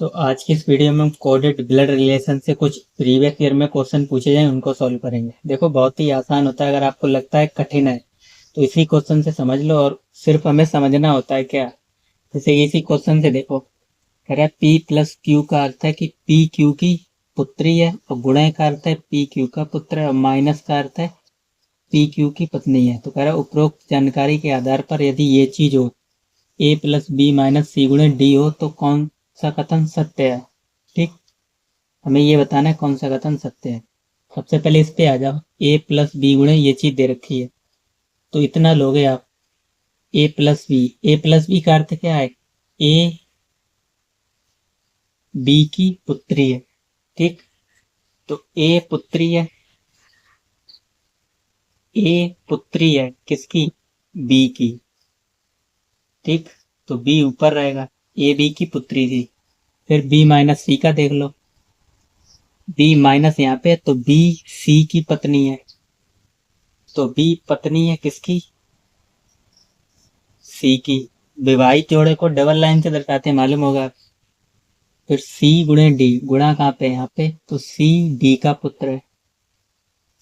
तो आज की इस वीडियो में हम कोडेड ब्लड रिलेशन से कुछ प्रीवियस ईयर में क्वेश्चन पूछे जाएं उनको सॉल्व करेंगे। देखो बहुत ही आसान होता है, अगर आपको लगता है कठिन है तो इसी क्वेश्चन से समझ लो और सिर्फ हमें समझना होता है क्या। जैसे इसी क्वेश्चन से देखो, कह रहा है पी प्लस क्यू का अर्थ है कि पी क्यू की पुत्री है, और गुणा का अर्थ है पी क्यू का पुत्र है, और माइनस का अर्थ है पी क्यू की पत्नी है। तो कह रहा है उपरोक्त जानकारी के आधार पर यदि ये चीज हो ए प्लस बी माइनस सी गुणे डी हो तो कौन सा कथन सत्य है। ठीक, हमें ये बताना है कौन सा कथन सत्य है। सबसे पहले इस पे आ जाओ, ए प्लस बी गुणे ये चीज दे रखी है तो इतना लोगे आप ए प्लस बी। ए प्लस बी का अर्थ क्या है, ए बी की पुत्री है। ठीक, तो ए पुत्री है, ए पुत्री है किसकी, बी की। ठीक, तो बी ऊपर रहेगा, ए बी की पुत्री थी। फिर बी माइनस सी का देख लो, बी माइनस यहाँ पे तो बी सी की पत्नी है, तो बी पत्नी है किसकी, सी की। विवाहित जोड़े को डबल लाइन से दर्शाते हैं, मालूम होगा। फिर सी गुणे डी, गुणा कहाँ पे, यहाँ पे, तो सी डी का पुत्र है।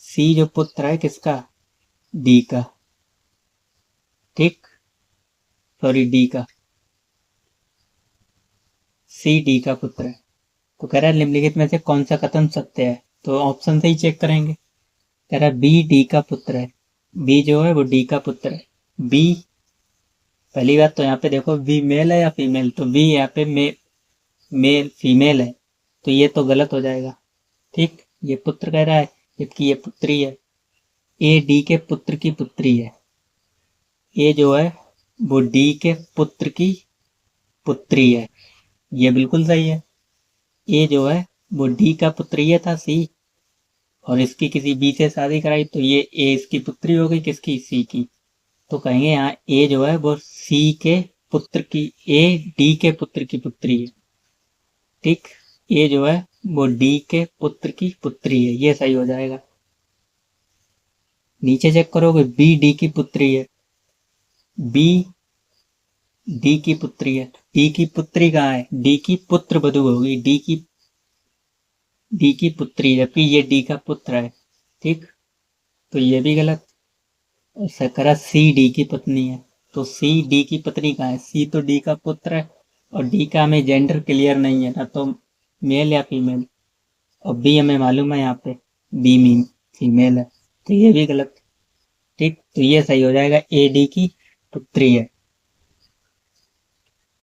सी जो पुत्र है किसका, डी का। ठीक, सॉरी डी का, सी डी का पुत्र है। तो कह रहा है निम्नलिखित में से कौन सा कथन सत्य है, तो ऑप्शन से ही चेक करेंगे। कह रहा है बी डी का पुत्र है, बी जो है वो डी का पुत्र है। बी, पहली बात तो यहाँ पे देखो बी मेल है या फीमेल, तो बी यहाँ पे मेल फीमेल है, तो ये तो गलत हो जाएगा। ठीक, ये पुत्र कह रहा है जबकि ये पुत्री है। ए डी के पुत्र की पुत्री है, ए जो है वो डी के पुत्र की पुत्री है, ये बिल्कुल सही है। ए जो है वो डी का पुत्र ये था सी, और इसकी किसी बी से शादी कराई तो ये ए इसकी पुत्री हो गई किसकी, सी की। तो कहेंगे यहाँ ए जो है वो सी के पुत्र की, ए डी के पुत्र की पुत्री है। ठीक, ए जो है वो डी के पुत्र की पुत्री है, ये सही हो जाएगा। नीचे चेक करोगे बी डी की पुत्री है, बी डी की पुत्री है, डी की पुत्री कहाँ है, डी की पुत्र वधू होगी, डी की पुत्री, जबकि ये डी का पुत्र है। ठीक, तो ये भी गलत। ऐसा करा सी डी की पत्नी है, तो सी डी की पत्नी कहाँ है, सी तो डी का पुत्र है, और डी का हमें जेंडर क्लियर नहीं है ना, तो मेल या फीमेल, और बी हमें मालूम है यहाँ पे बी मीन फीमेल है, तो ये भी गलत। ठीक, तो ये सही हो जाएगा, ए डी की पुत्री है।